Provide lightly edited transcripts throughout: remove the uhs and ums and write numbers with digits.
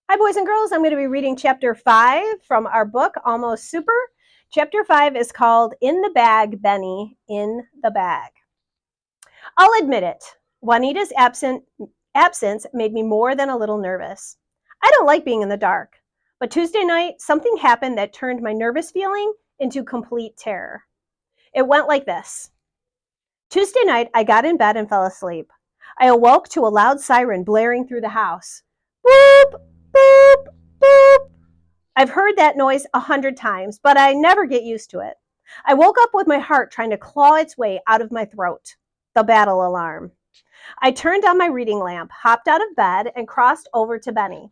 Hi, boys and girls. I'm going to be reading chapter 5 from our book, Almost Super. Chapter 5 is called In the Bag, Benny, In the Bag. I'll admit it, Juanita's absence made me more than a little nervous. I don't like being in the dark, but Tuesday night, something happened that turned my nervous feeling into complete terror. It went like this. Tuesday night, I got in bed and fell asleep. I awoke to a loud siren blaring through the house. Boop, boop, boop. I've heard that noise 100 times, but I never get used to it. I woke up with my heart trying to claw its way out of my throat. The battle alarm. I turned on my reading lamp, hopped out of bed, and crossed over to Benny.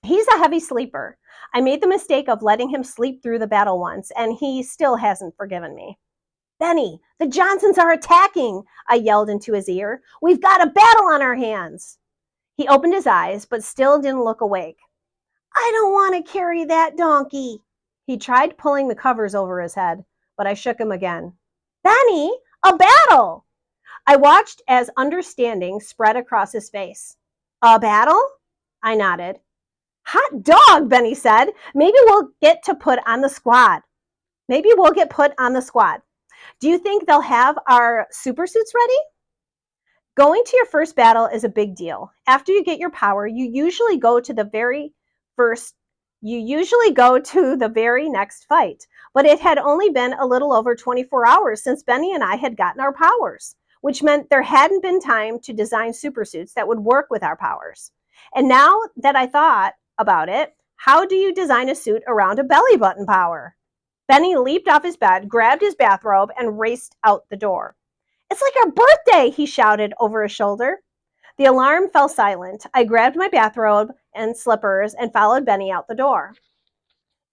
He's a heavy sleeper. I made the mistake of letting him sleep through the battle once, and he still hasn't forgiven me. Benny, the Johnsons are attacking, I yelled into his ear. We've got a battle on our hands. He opened his eyes, but still didn't look awake. I don't want to carry that donkey. He tried pulling the covers over his head, but I shook him again. Benny, a battle! I watched as understanding spread across his face. A battle? I nodded. Hot dog, Benny said. Maybe we'll get put on the squad. Do you think they'll have our super suits ready? Going to your first battle is a big deal. After you get your power, you usually go to the very next fight. But it had only been a little over 24 hours since Benny and I had gotten our powers, which meant there hadn't been time to design super suits that would work with our powers. And now that I thought about it, how do you design a suit around a belly button power? Benny leaped off his bed, grabbed his bathrobe, and raced out the door. It's like our birthday, he shouted over his shoulder. The alarm fell silent. I grabbed my bathrobe and slippers and followed Benny out the door.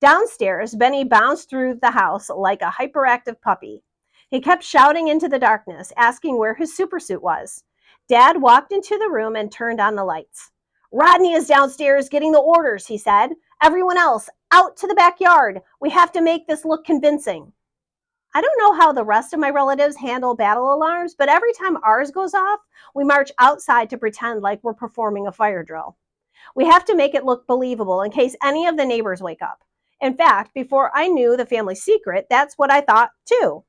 Downstairs, Benny bounced through the house like a hyperactive puppy. He kept shouting into the darkness, asking where his supersuit was. Dad walked into the room and turned on the lights. Rodney is downstairs getting the orders, he said. Everyone else, out to the backyard. We have to make this look convincing. I don't know how the rest of my relatives handle battle alarms, but every time ours goes off, we march outside to pretend like we're performing a fire drill. We have to make it look believable in case any of the neighbors wake up. In fact, before I knew the family secret, that's what I thought too,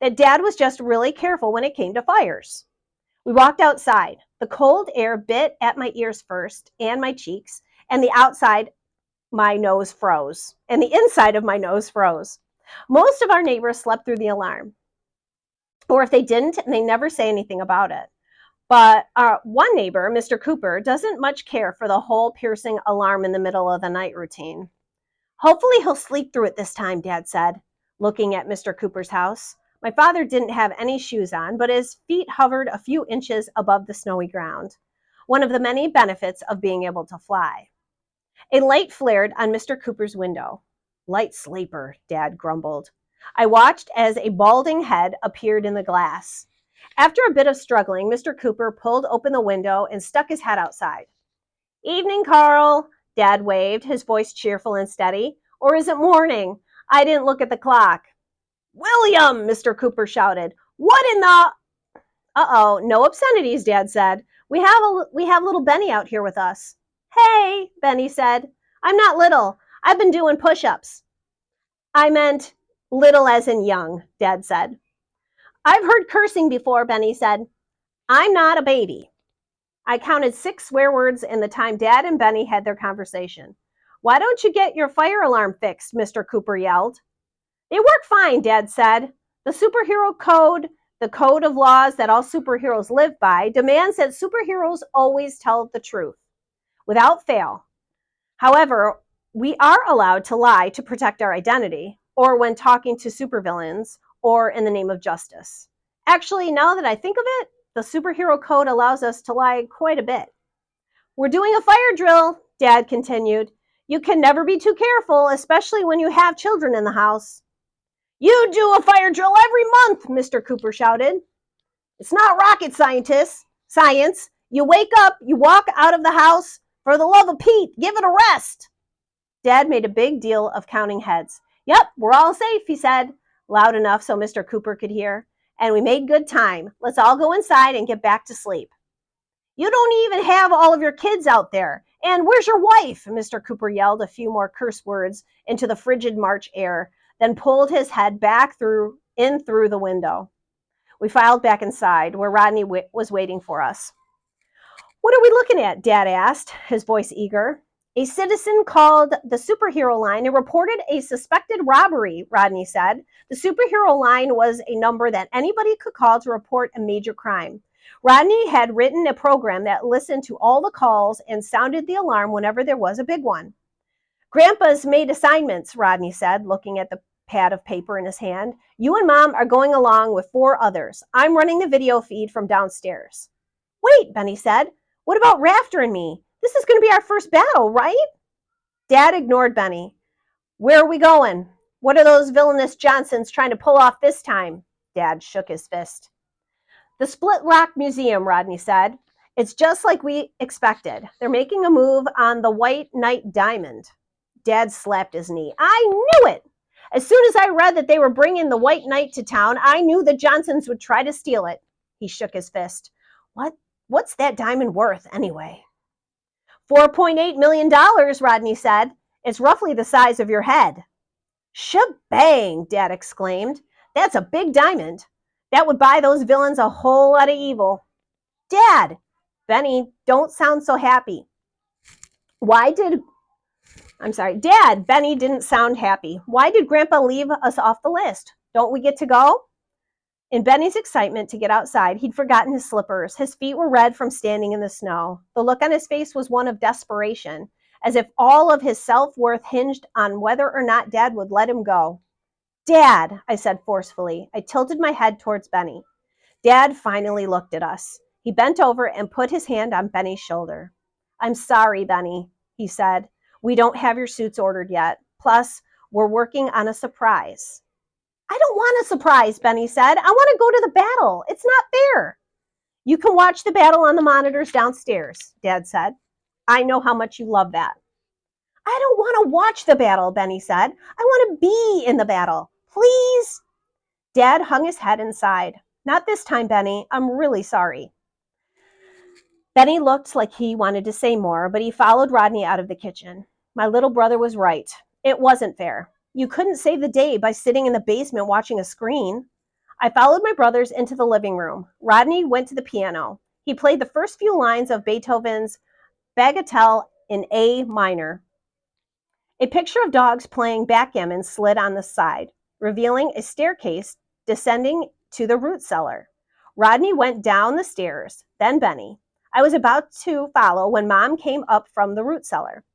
that Dad was just really careful when it came to fires. We walked outside. The cold air bit at my ears first and my cheeks, and the inside of my nose froze. Most of our neighbors slept through the alarm. Or if they didn't, they never say anything about it. But one neighbor, Mr. Cooper, doesn't much care for the whole piercing alarm in the middle of the night routine. Hopefully he'll sleep through it this time, Dad said, looking at Mr. Cooper's house. My father didn't have any shoes on, but his feet hovered a few inches above the snowy ground, one of the many benefits of being able to fly. A light flared on Mr. Cooper's window. Light sleeper, Dad grumbled. I watched as a balding head appeared in the glass. After a bit of struggling, Mr. Cooper pulled open the window and stuck his head outside. Evening, Carl, Dad waved, his voice cheerful and steady. Or is it morning? I didn't look at the clock. William, Mr. Cooper shouted. What in the... Uh-oh, no obscenities, Dad said. We have little Benny out here with us. Hey, Benny said. I'm not little. I've been doing push-ups. I meant little as in young, Dad said. I've heard cursing before, Benny said. I'm not a baby. I counted 6 swear words in the time Dad and Benny had their conversation. Why don't you get your fire alarm fixed? Mr. Cooper yelled. They work fine, Dad said. The superhero code, the code of laws that all superheroes live by, demands that superheroes always tell the truth, without fail. However, we are allowed to lie to protect our identity, or when talking to supervillains, or in the name of justice. Actually, now that I think of it, the superhero code allows us to lie quite a bit. We're doing a fire drill, Dad continued. You can never be too careful, especially when you have children in the house. You do a fire drill every month, Mr. Cooper shouted. It's not rocket science. You wake up, you walk out of the house. For the love of Pete, give it a rest. Dad made a big deal of counting heads. Yep, we're all safe, he said, loud enough so Mr. Cooper could hear. And we made good time. Let's all go inside and get back to sleep. You don't even have all of your kids out there. And where's your wife? Mr. Cooper yelled a few more curse words into the frigid March air, then pulled his head back through the window. We filed back inside, where Rodney was waiting for us. What are we looking at? Dad asked, his voice eager. A citizen called the superhero line and reported a suspected robbery, Rodney said. The superhero line was a number that anybody could call to report a major crime. Rodney had written a program that listened to all the calls and sounded the alarm whenever there was a big one. Grandpa's made assignments, Rodney said, looking at the pad of paper in his hand. You and Mom are going along with 4 others. I'm running the video feed from downstairs. Wait, Benny said. What about Rafter and me? This is going to be our first battle, right? Dad ignored Benny. Where are we going? What are those villainous Johnsons trying to pull off this time? Dad shook his fist. The Split Rock Museum, Rodney said. It's just like we expected. They're making a move on the White Knight Diamond. Dad slapped his knee. I knew it! As soon as I read that they were bringing the White Knight to town, I knew the Johnsons would try to steal it. He shook his fist. What's that diamond worth, anyway? $4.8 million, Rodney said. It's roughly the size of your head. Shebang, Dad exclaimed. That's a big diamond. That would buy those villains a whole lot of evil. Dad! Benny, don't sound so happy. Dad, Benny didn't sound happy. Why did Grandpa leave us off the list? Don't we get to go? In Benny's excitement to get outside, he'd forgotten his slippers. His feet were red from standing in the snow. The look on his face was one of desperation, as if all of his self-worth hinged on whether or not Dad would let him go. Dad, I said forcefully. I tilted my head towards Benny. Dad finally looked at us. He bent over and put his hand on Benny's shoulder. I'm sorry, Benny, he said. We don't have your suits ordered yet. Plus, we're working on a surprise. I don't want a surprise, Benny said. I want to go to the battle. It's not fair. You can watch the battle on the monitors downstairs, Dad said. I know how much you love that. I don't want to watch the battle, Benny said. I want to be in the battle. Please? Dad hung his head and sighed. Not this time, Benny. I'm really sorry. Benny looked like he wanted to say more, but he followed Rodney out of the kitchen. My little brother was right. It wasn't fair. You couldn't save the day by sitting in the basement watching a screen. I followed my brothers into the living room. Rodney went to the piano. He played the first few lines of Beethoven's Bagatelle in A minor. A picture of dogs playing backgammon slid on the side, revealing a staircase descending to the root cellar. Rodney went down the stairs, then Benny. I was about to follow when Mom came up from the root cellar.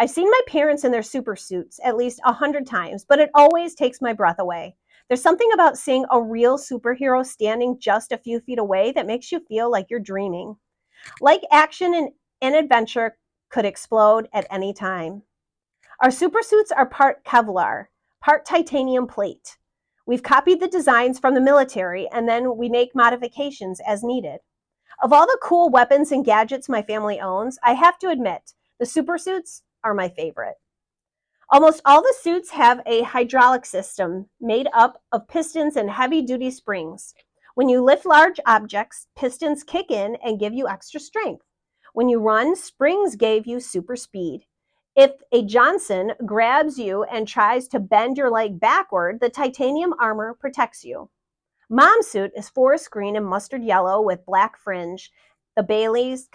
I've seen my parents in their super suits at least 100 times, but it always takes my breath away. There's something about seeing a real superhero standing just a few feet away that makes you feel like you're dreaming. Like action and adventure could explode at any time. Our super suits are part Kevlar, part titanium plate. We've copied the designs from the military, and then we make modifications as needed. Of all the cool weapons and gadgets my family owns, I have to admit, the super suits are my favorite. Almost all the suits have a hydraulic system made up of pistons and heavy-duty springs. When you lift large objects, pistons kick in and give you extra strength. When you run, springs give you super speed. If a Johnson grabs you and tries to bend your leg backward, the titanium armor protects you. Mom's suit is forest green and mustard yellow with black fringe, the Bailey's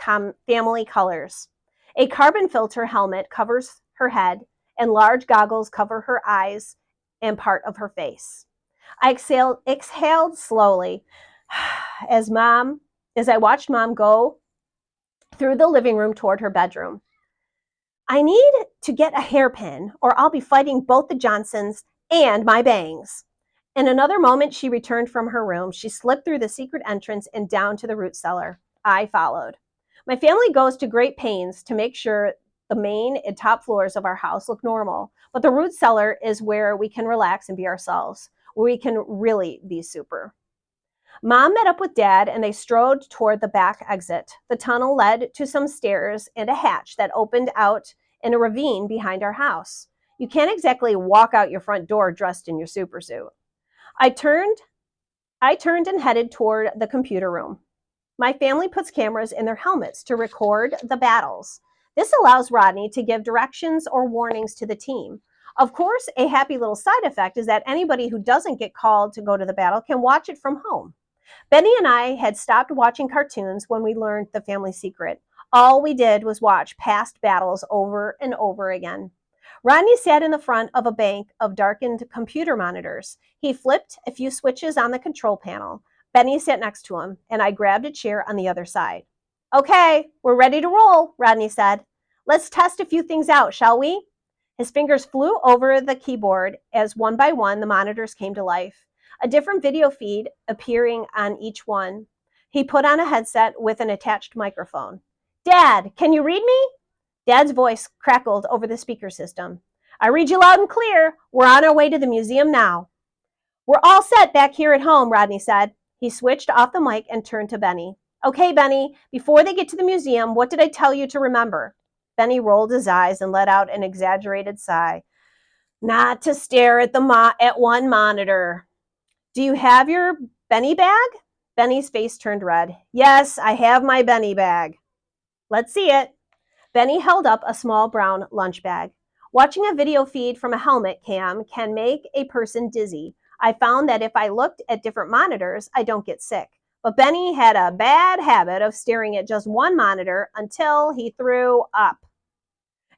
family colors. A carbon filter helmet covers her head, and large goggles cover her eyes and part of her face. I exhaled slowly as I watched Mom go through the living room toward her bedroom. I need to get a hairpin, or I'll be fighting both the Johnsons and my bangs. In another moment, she returned from her room. She slipped through the secret entrance and down to the root cellar. I followed. My family goes to great pains to make sure the main and top floors of our house look normal, but the root cellar is where we can relax and be ourselves, where we can really be super. Mom met up with Dad, and they strode toward the back exit. The tunnel led to some stairs and a hatch that opened out in a ravine behind our house. You can't exactly walk out your front door dressed in your super suit. I turned and headed toward the computer room. My family puts cameras in their helmets to record the battles. This allows Rodney to give directions or warnings to the team. Of course, a happy little side effect is that anybody who doesn't get called to go to the battle can watch it from home. Benny and I had stopped watching cartoons when we learned the family secret. All we did was watch past battles over and over again. Rodney sat in the front of a bank of darkened computer monitors. He flipped a few switches on the control panel. Benny sat next to him, and I grabbed a chair on the other side. Okay, we're ready to roll, Rodney said. Let's test a few things out, shall we? His fingers flew over the keyboard as one by one the monitors came to life, a different video feed appearing on each one. He put on a headset with an attached microphone. Dad, can you read me? Dad's voice crackled over the speaker system. I read you loud and clear. We're on our way to the museum now. We're all set back here at home, Rodney said. He switched off the mic and turned to Benny. Okay, Benny, before they get to the museum, what did I tell you to remember? Benny rolled his eyes and let out an exaggerated sigh. Not to stare at at one monitor. Do you have your Benny bag? Benny's face turned red. Yes, I have my Benny bag. Let's see it. Benny held up a small brown lunch bag. Watching a video feed from a helmet cam can make a person dizzy. I found that if I looked at different monitors, I don't get sick. But Benny had a bad habit of staring at just one monitor until he threw up.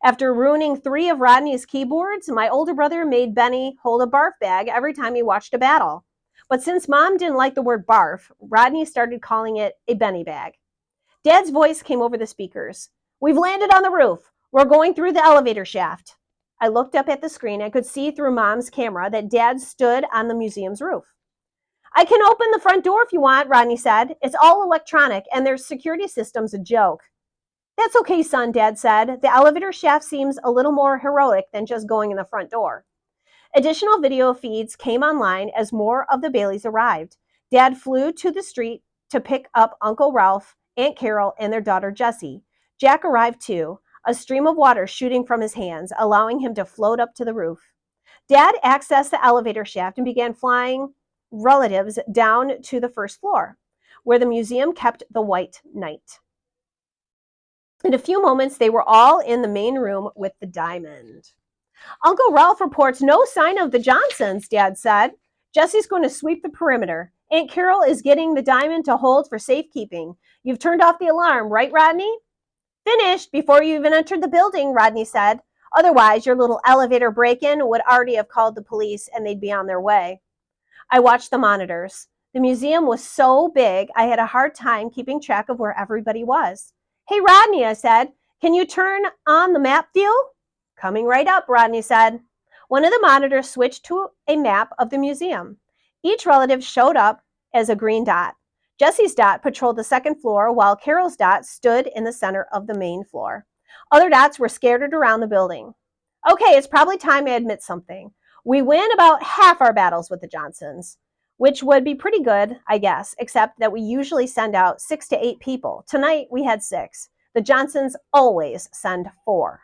After ruining 3 of Rodney's keyboards, my older brother made Benny hold a barf bag every time he watched a battle. But since Mom didn't like the word barf, Rodney started calling it a Benny bag. Dad's voice came over the speakers. We've landed on the roof. We're going through the elevator shaft. I looked up at the screen and could see through Mom's camera that Dad stood on the museum's roof. I can open the front door if you want, Rodney said. It's all electronic and their security system's a joke. That's okay, son, Dad said. The elevator shaft seems a little more heroic than just going in the front door. Additional video feeds came online as more of the Baileys arrived. Dad flew to the street to pick up Uncle Ralph, Aunt Carol, and their daughter Jessie. Jack arrived too, a stream of water shooting from his hands, allowing him to float up to the roof. Dad accessed the elevator shaft and began flying relatives down to the first floor, where the museum kept the White Knight. In a few moments, they were all in the main room with the diamond. Uncle Ralph reports no sign of the Johnsons, Dad said. Jessie's going to sweep the perimeter. Aunt Carol is getting the diamond to hold for safekeeping. You've turned off the alarm, right, Rodney? Finished before you even entered the building, Rodney said. Otherwise, your little elevator break-in would already have called the police and they'd be on their way. I watched the monitors. The museum was so big, I had a hard time keeping track of where everybody was. Hey, Rodney, I said, can you turn on the map view? Coming right up, Rodney said. One of the monitors switched to a map of the museum. Each relative showed up as a green dot. Jessie's dot patrolled the second floor, while Carol's dot stood in the center of the main floor. Other dots were scattered around the building. Okay, it's probably time I admit something. We win about half our battles with the Johnsons, which would be pretty good, I guess, except that we usually send out 6 to 8 people. Tonight, we had 6. The Johnsons always send 4.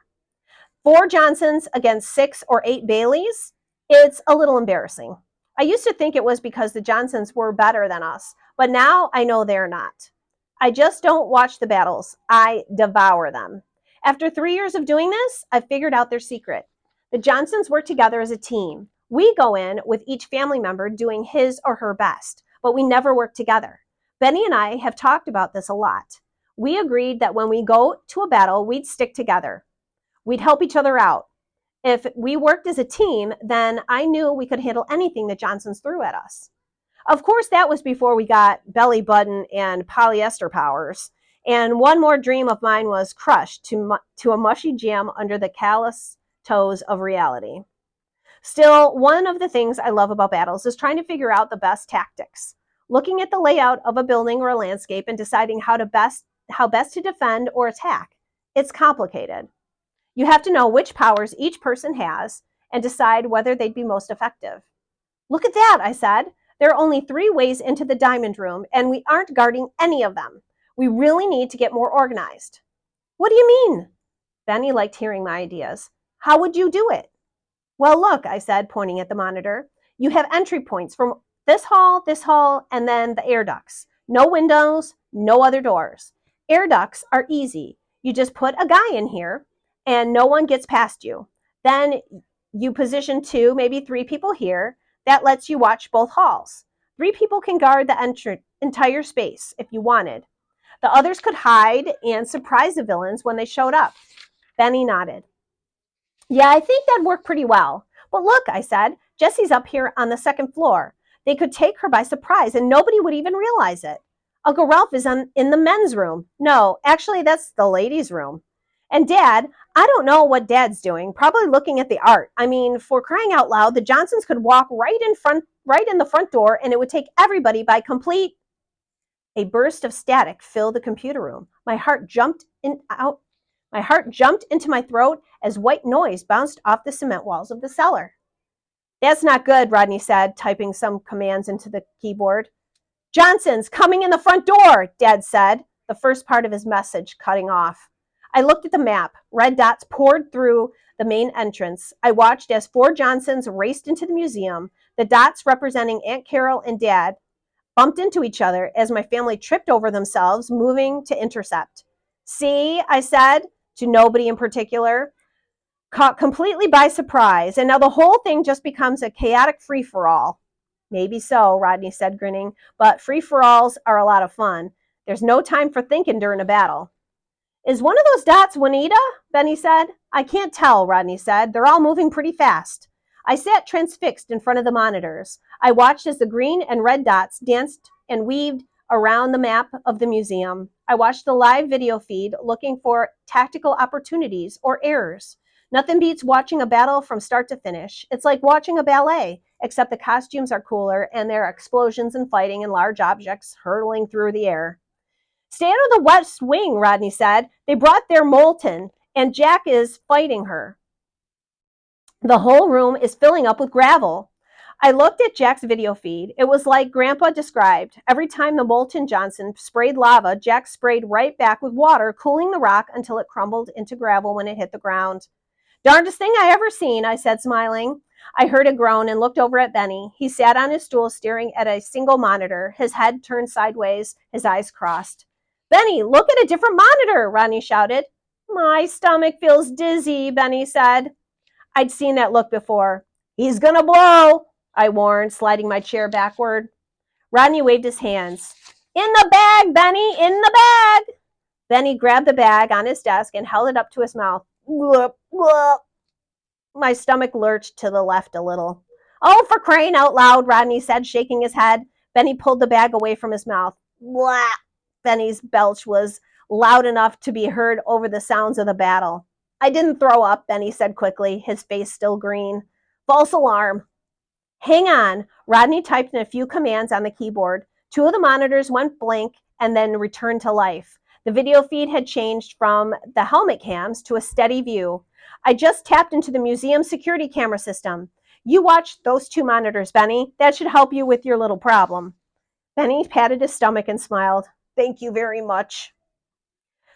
4 Johnsons against 6 or 8 Baileys? It's a little embarrassing. I used to think it was because the Johnsons were better than us, but now I know they're not. I just don't watch the battles. I devour them. After 3 years of doing this, I've figured out their secret. The Johnsons work together as a team. We go in with each family member doing his or her best, but we never work together. Benny and I have talked about this a lot. We agreed that when we go to a battle, we'd stick together. We'd help each other out. If we worked as a team, then I knew we could handle anything the Johnsons threw at us. Of course, that was before we got belly button and polyester powers. And one more dream of mine was crushed to a mushy jam under the callous toes of reality. Still, one of the things I love about battles is trying to figure out the best tactics. Looking at the layout of a building or a landscape and deciding how best to defend or attack. It's complicated. You have to know which powers each person has and decide whether they'd be most effective. Look at that, I said. There are only 3 ways into the diamond room, and we aren't guarding any of them. We really need to get more organized. What do you mean? Benny liked hearing my ideas. How would you do it? Well, look, I said, pointing at the monitor. You have entry points from this hall, and then the air ducts. No windows, no other doors. Air ducts are easy. You just put a guy in here and no one gets past you. Then you position 2, maybe 3 people here. That lets you watch both halls. 3 people can guard the entire space if you wanted. The others could hide and surprise the villains when they showed up. Benny nodded. Yeah, I think that'd work pretty well. But look, I said, Jessie's up here on the 2nd floor. They could take her by surprise and nobody would even realize it. Uncle Ralph is in the men's room. No, actually, that's the ladies' room. And Dad, I don't know what Dad's doing. Probably looking at the art. I mean, for crying out loud, the Johnsons could walk right in the front door, and it would take everybody by complete. A burst of static filled the computer room. My heart jumped into my throat as white noise bounced off the cement walls of the cellar. That's not good, Rodney said, typing some commands into the keyboard. Johnson's coming in the front door, Dad said, the first part of his message cutting off. I looked at the map. Red dots poured through the main entrance. I watched as 4 Johnsons raced into the museum, the dots representing Aunt Carol and Dad bumped into each other as my family tripped over themselves, moving to intercept. See, I said, to nobody in particular, caught completely by surprise, and now the whole thing just becomes a chaotic free-for-all. Maybe so, Rodney said, grinning, but free-for-alls are a lot of fun. There's no time for thinking during a battle. Is one of those dots Juanita? Benny said. I can't tell, Rodney said. They're all moving pretty fast. I sat transfixed in front of the monitors. I watched as the green and red dots danced and weaved around the map of the museum. I watched the live video feed looking for tactical opportunities or errors. Nothing beats watching a battle from start to finish. It's like watching a ballet, except the costumes are cooler and there are explosions and fighting and large objects hurtling through the air. Stay out of the West Wing, Rodney said. They brought their Moulton, and Jack is fighting her. The whole room is filling up with gravel. I looked at Jack's video feed. It was like Grandpa described. Every time the Moulton Johnson sprayed lava, Jack sprayed right back with water, cooling the rock until it crumbled into gravel when it hit the ground. Darndest thing I ever seen, I said, smiling. I heard a groan and looked over at Benny. He sat on his stool staring at a single monitor, his head turned sideways, his eyes crossed. Benny, look at a different monitor, Rodney shouted. My stomach feels dizzy, Benny said. I'd seen that look before. He's gonna blow, I warned, sliding my chair backward. Rodney waved his hands. In the bag, Benny, in the bag. Benny grabbed the bag on his desk and held it up to his mouth. Glop, glop. My stomach lurched to the left a little. Oh, for crying out loud, Rodney said, shaking his head. Benny pulled the bag away from his mouth. Blah. Benny's belch was loud enough to be heard over the sounds of the battle. I didn't throw up, Benny said quickly, his face still green. False alarm. Hang on. Rodney typed in a few commands on the keyboard. 2 of the monitors went blank and then returned to life. The video feed had changed from the helmet cams to a steady view. I just tapped into the museum security camera system. You watch those 2 monitors, Benny. That should help you with your little problem. Benny patted his stomach and smiled. Thank you very much.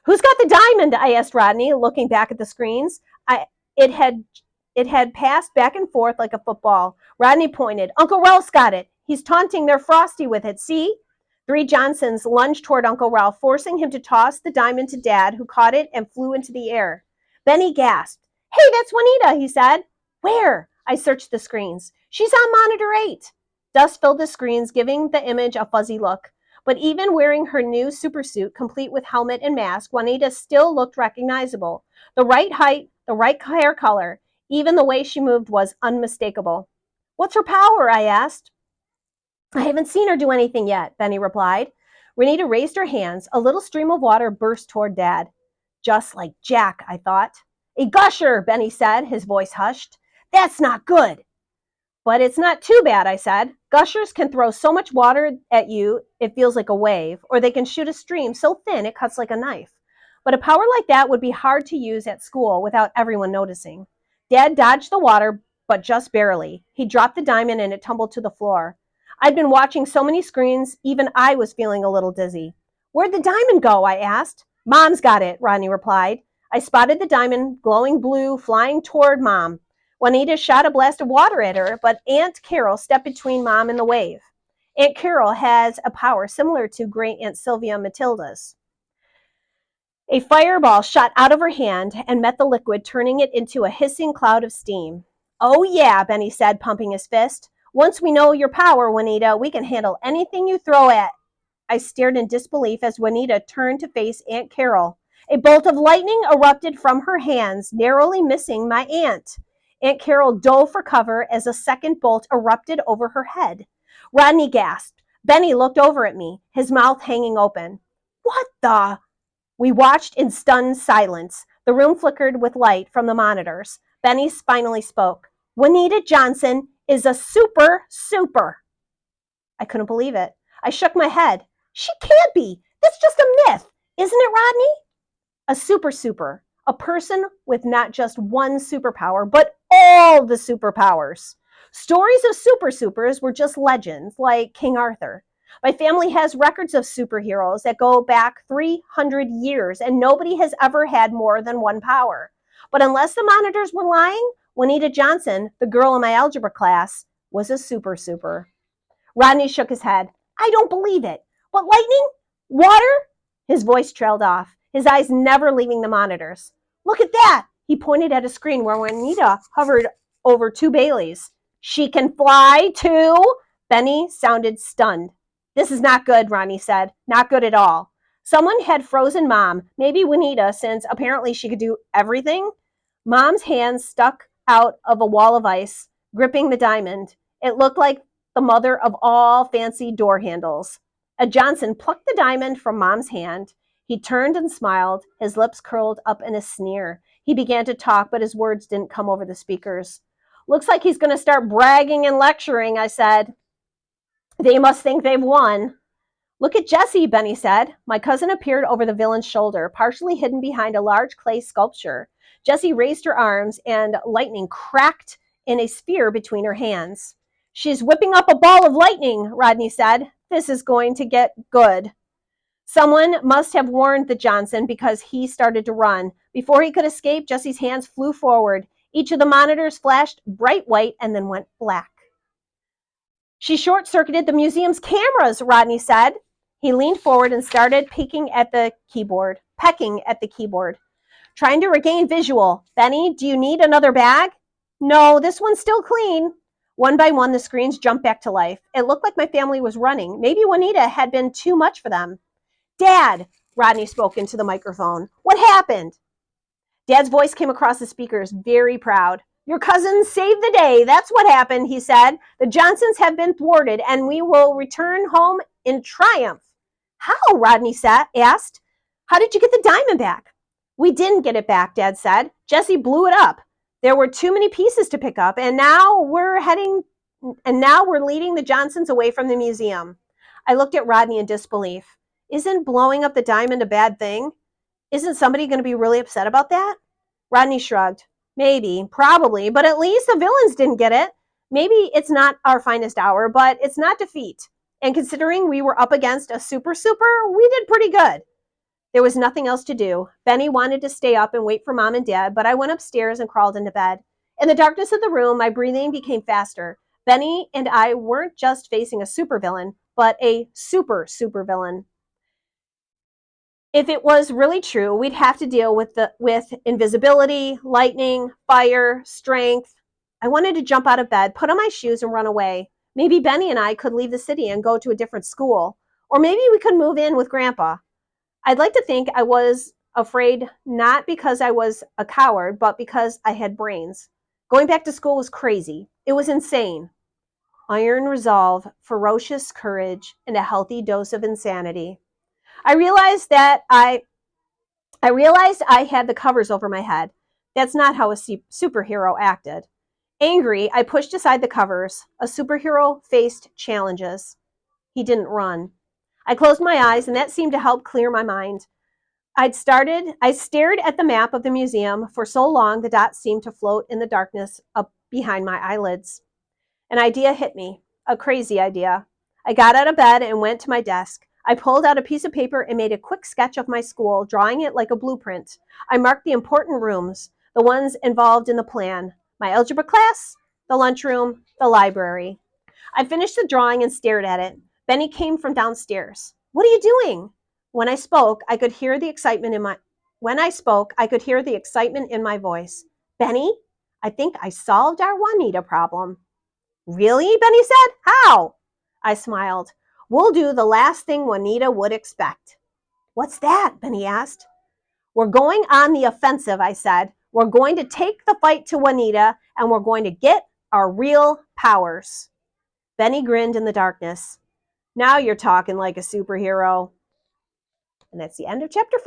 Who's got the diamond? I asked Rodney, looking back at the screens. It had passed back and forth like a football. Rodney pointed. Uncle Ralph's got it. He's taunting their Frosty with it. See? 3 Johnsons lunged toward Uncle Ralph, forcing him to toss the diamond to Dad, who caught it and flew into the air. Benny gasped. Hey, that's Juanita, he said. Where? I searched the screens. She's on monitor 8. Dust filled the screens, giving the image a fuzzy look. But even wearing her new supersuit, complete with helmet and mask, Juanita still looked recognizable. The right height, the right hair color, even the way she moved was unmistakable. What's her power? I asked. I haven't seen her do anything yet, Benny replied. Juanita raised her hands. A little stream of water burst toward Dad. Just like Jack, I thought. A gusher, Benny said, his voice hushed. That's not good. But it's not too bad, I said. Gushers can throw so much water at you it feels like a wave, or they can shoot a stream so thin it cuts like a knife. But a power like that would be hard to use at school without everyone noticing. Dad dodged the water, but just barely. He dropped the diamond and it tumbled to the floor. I'd been watching so many screens, even I was feeling a little dizzy. Where'd the diamond go? I asked. Mom's got it, Rodney replied. I spotted the diamond, glowing blue, flying toward Mom. Juanita shot a blast of water at her, but Aunt Carol stepped between Mom and the wave. Aunt Carol has a power similar to Great Aunt Sylvia Matilda's. A fireball shot out of her hand and met the liquid, turning it into a hissing cloud of steam. Oh yeah, Benny said, pumping his fist. Once we know your power, Juanita, we can handle anything you throw at. I stared in disbelief as Juanita turned to face Aunt Carol. A bolt of lightning erupted from her hands, narrowly missing my aunt. Aunt Carol dove for cover as a second bolt erupted over her head. Rodney gasped. Benny looked over at me, his mouth hanging open. What the? We watched in stunned silence. The room flickered with light from the monitors. Benny finally spoke. Juanita Johnson is a super. I couldn't believe it. I shook my head. She can't be. That's just a myth. Isn't it, Rodney? A super. A person with not just one superpower, but all the superpowers. Stories of supers were just legends, like King Arthur. My family has records of superheroes that go back 300 years, and nobody has ever had more than one power. But unless the monitors were lying, Juanita Johnson, the girl in my algebra class, was a super. Rodney shook his head. I don't believe it. But lightning? Water? His voice trailed off, his eyes never leaving the monitors. Look at that! He pointed at a screen where Juanita hovered over two Baileys. She can fly, too? Benny sounded stunned. This is not good, Ronnie said. Not good at all. Someone had frozen Mom, maybe Juanita, since apparently she could do everything. Mom's hands stuck out of a wall of ice, gripping the diamond. It looked like the mother of all fancy door handles. Johnson plucked the diamond from Mom's hand. He turned and smiled, his lips curled up in a sneer. He began to talk, but his words didn't come over the speakers. Looks like he's going to start bragging and lecturing, I said. They must think they've won. Look at Jessie, Benny said. My cousin appeared over the villain's shoulder, partially hidden behind a large clay sculpture. Jessie raised her arms, and lightning cracked in a sphere between her hands. She's whipping up a ball of lightning, Rodney said. This is going to get good. Someone must have warned the Johnson because he started to run. Before he could escape, Jessie's hands flew forward. Each of the monitors flashed bright white and then went black. She short-circuited the museum's cameras, Rodney said. He leaned forward and started pecking at the keyboard. Trying to regain visual. Benny, do you need another bag? No, this one's still clean. One by one, the screens jumped back to life. It looked like my family was running. Maybe Juanita had been too much for them. Dad, Rodney spoke into the microphone. What happened? Dad's voice came across the speakers, very proud. Your cousins saved the day. That's what happened, he said. The Johnsons have been thwarted, and we will return home in triumph. How? Rodney asked. How did you get the diamond back? We didn't get it back, Dad said. Jessie blew it up. There were too many pieces to pick up, and now we're leading the Johnsons away from the museum. I looked at Rodney in disbelief. Isn't blowing up the diamond a bad thing? Isn't somebody going to be really upset about that? Rodney shrugged. Maybe, probably, but at least the villains didn't get it. Maybe it's not our finest hour, but it's not defeat. And considering we were up against a super, we did pretty good. There was nothing else to do. Benny wanted to stay up and wait for Mom and Dad, but I went upstairs and crawled into bed. In the darkness of the room, my breathing became faster. Benny and I weren't just facing a supervillain, but a supervillain. If it was really true, we'd have to deal with invisibility, lightning, fire, strength. I wanted to jump out of bed, put on my shoes, and run away. Maybe Benny and I could leave the city and go to a different school. Or maybe we could move in with Grandpa. I'd like to think I was afraid not because I was a coward, but because I had brains. Going back to school was crazy. It was insane. Iron resolve, ferocious courage, and a healthy dose of insanity. I realized I had the covers over my head. That's not how a superhero acted. Angry, I pushed aside the covers. A superhero faced challenges. He didn't run. I closed my eyes, and that seemed to help clear my mind. I stared at the map of the museum. For so long, the dots seemed to float in the darkness up behind my eyelids. An idea hit me, a crazy idea. I got out of bed and went to my desk. I pulled out a piece of paper and made a quick sketch of my school, drawing it like a blueprint. I marked the important rooms, the ones involved in the plan. My algebra class, the lunchroom, the library. I finished the drawing and stared at it. Benny came from downstairs. What are you doing? When I spoke, I could hear the excitement When I spoke, I could hear the excitement in my voice. Benny, I think I solved our Juanita problem. Really? Benny said. How? I smiled. We'll do the last thing Juanita would expect. What's that? Benny asked. We're going on the offensive, I said. We're going to take the fight to Juanita, and we're going to get our real powers. Benny grinned in the darkness. Now you're talking like a superhero. And that's the end of chapter 5.